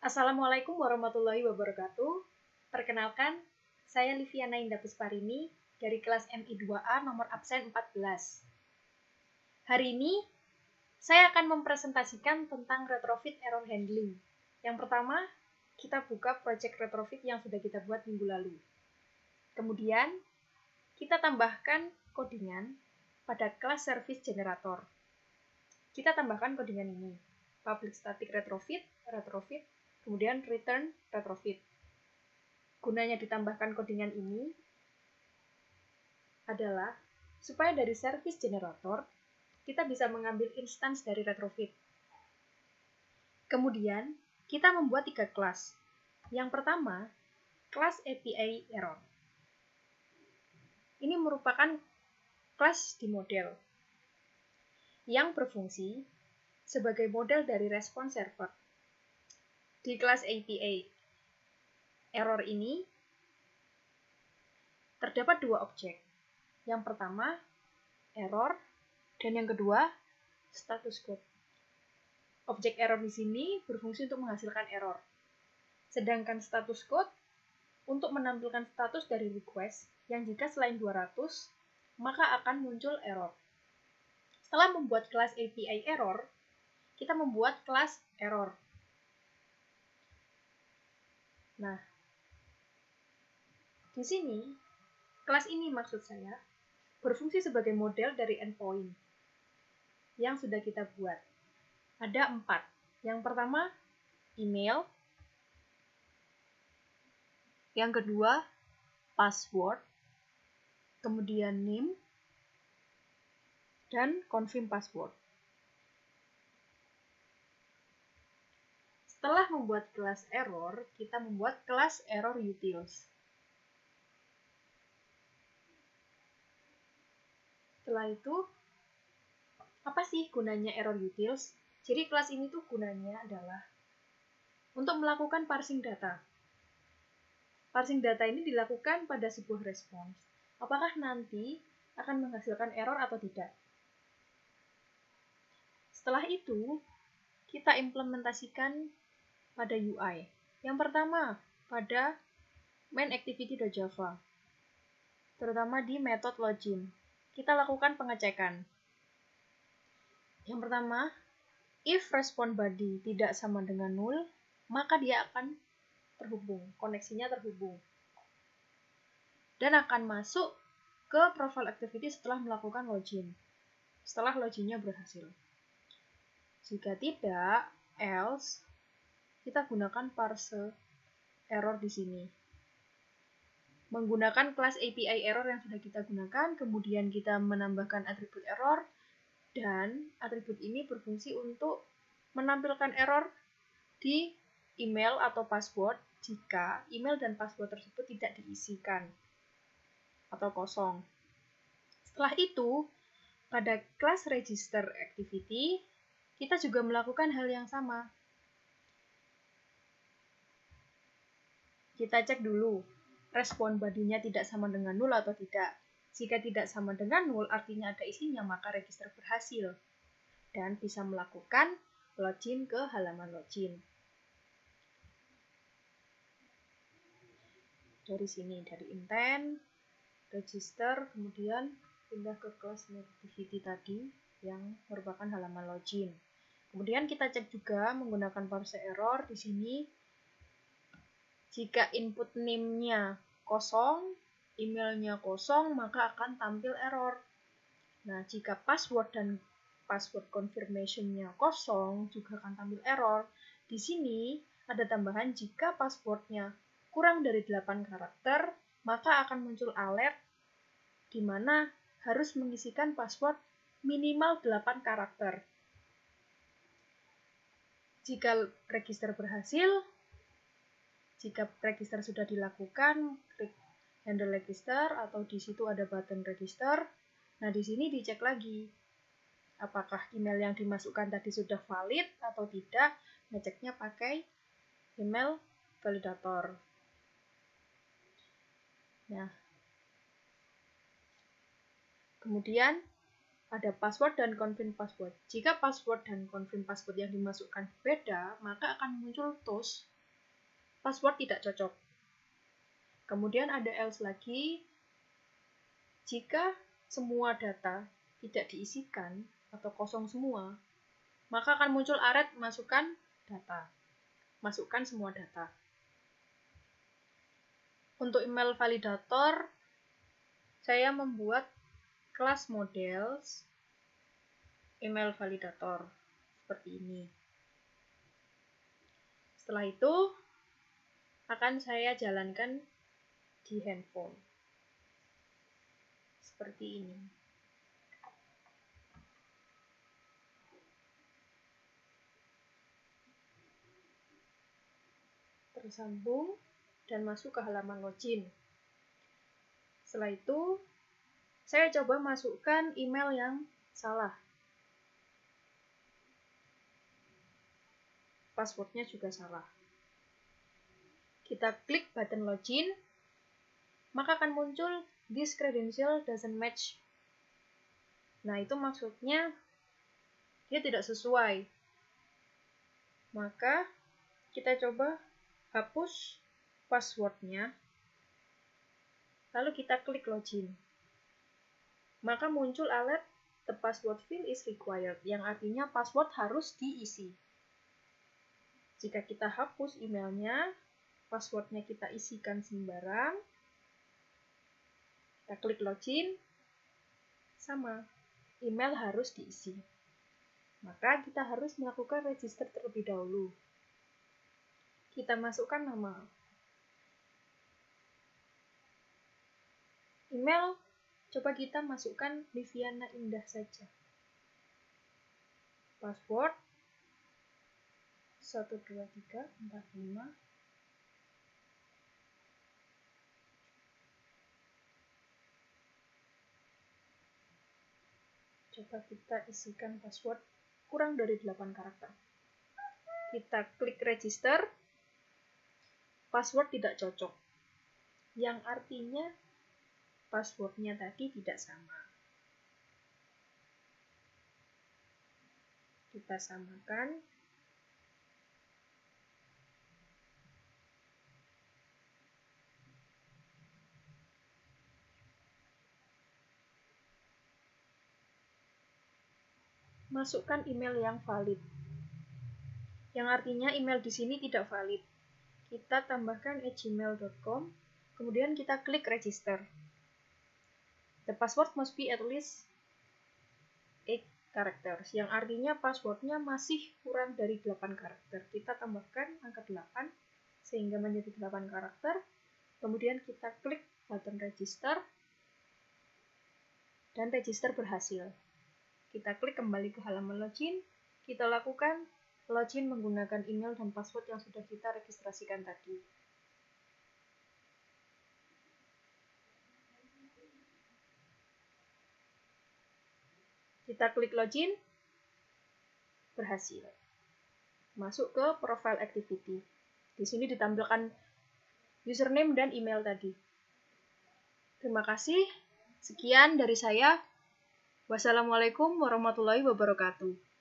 Assalamualaikum warahmatullahi wabarakatuh. Perkenalkan, saya Liviana Indah Pusparini dari kelas MI2A nomor absen 14. Hari ini, saya akan mempresentasikan tentang retrofit error handling. Yang pertama, kita buka project retrofit yang sudah kita buat minggu lalu. Kemudian, kita tambahkan codingan pada kelas service generator. Kita tambahkan codingan ini, public static retrofit, kemudian return retrofit. Gunanya ditambahkan codingan ini adalah supaya dari service generator kita bisa mengambil instance dari retrofit. Kemudian kita membuat 3 kelas. Yang pertama, kelas API error. Ini merupakan kelas di model yang berfungsi sebagai model dari respon server. Di kelas API error ini terdapat 2 objek. Yang pertama, error, dan yang kedua, status code. Objek error di sini berfungsi untuk menghasilkan error. Sedangkan status code untuk menampilkan status dari request yang jika selain 200, maka akan muncul error. Setelah membuat kelas API error, kita membuat kelas error. Nah, di sini, kelas ini maksud saya, berfungsi sebagai model dari endpoint yang sudah kita buat. Ada 4. Yang pertama, email. Yang kedua, password. Kemudian name. Dan confirm password. Setelah membuat kelas error, kita membuat kelas error utils. Setelah itu, apa sih gunanya error utils? Jadi kelas ini tuh gunanya adalah untuk melakukan parsing data. Parsing data ini dilakukan pada sebuah respons. Apakah nanti akan menghasilkan error atau tidak? Setelah itu, kita implementasikan pada UI. Yang pertama, pada main activity.java. Terutama di method login. Kita lakukan pengecekan. Yang pertama, if response body tidak sama dengan 0, maka dia akan terhubung, koneksinya terhubung. Dan akan masuk ke profile activity setelah melakukan login. Setelah loginnya berhasil. Jika tidak, else, kita gunakan parse error di sini. Menggunakan kelas API error yang sudah kita gunakan, kemudian kita menambahkan atribut error, dan atribut ini berfungsi untuk menampilkan error di email atau password jika email dan password tersebut tidak diisikan atau kosong. Setelah itu, pada kelas register activity, kita juga melakukan hal yang sama. Kita cek dulu, respon bodinya tidak sama dengan 0 atau tidak. Jika tidak sama dengan 0, artinya ada isinya, maka register berhasil. Dan bisa melakukan login ke halaman login. Dari sini, dari intent, register, kemudian pindah ke kelas activity tadi yang merupakan halaman login. Kemudian kita cek juga menggunakan parse error di sini. Jika input name-nya kosong, emailnya kosong, maka akan tampil error. Nah, jika password dan password confirmation-nya kosong, juga akan tampil error. Di sini ada tambahan jika password-nya kurang dari 8 karakter, maka akan muncul alert di mana harus mengisikan password minimal 8 karakter. Jika register berhasil, jika register sudah dilakukan, klik handle register atau di situ ada button register. Nah, di sini dicek lagi apakah email yang dimasukkan tadi sudah valid atau tidak. Ngeceknya pakai email validator. Nah, kemudian ada password dan confirm password. Jika password dan confirm password yang dimasukkan berbeda, maka akan muncul toast password tidak cocok. Kemudian ada else lagi, jika semua data tidak diisikan atau kosong semua, maka akan muncul alert masukkan data. Masukkan semua data. Untuk email validator, saya membuat kelas models email validator seperti ini. Setelah itu akan saya jalankan di handphone seperti ini. Tersambung dan masuk ke halaman login. Setelah itu saya coba masukkan email yang salah. Passwordnya juga salah. Kita klik button login, maka akan muncul this credential doesn't match. Nah, itu maksudnya dia tidak sesuai. Maka kita coba hapus passwordnya, lalu kita klik login. Maka muncul alert the password field is required, yang artinya password harus diisi. Jika kita hapus emailnya, passwordnya kita isikan sembarang, kita klik login, sama, email harus diisi. Maka kita harus melakukan register terlebih dahulu. Kita masukkan nama. Email, coba kita masukkan Liviana Indah saja. Password 12345. Coba kita isikan password kurang dari 8 karakter. Kita klik register, password tidak cocok. Yang artinya passwordnya tadi tidak sama. Kita samakan. Masukkan email yang valid. Yang artinya email di sini tidak valid. Kita tambahkan @gmail.com, kemudian kita klik register. The password must be at least 8 characters, yang artinya passwordnya masih kurang dari 8 karakter. Kita tambahkan angka 8 sehingga menjadi 8 karakter. Kemudian kita klik button register dan register berhasil. Kita klik kembali ke halaman login. Kita lakukan login menggunakan email dan password yang sudah kita registrasikan tadi. Kita klik login, berhasil. Masuk ke profile activity. Di sini ditampilkan username dan email tadi. Terima kasih. Sekian dari saya. Wassalamualaikum warahmatullahi wabarakatuh.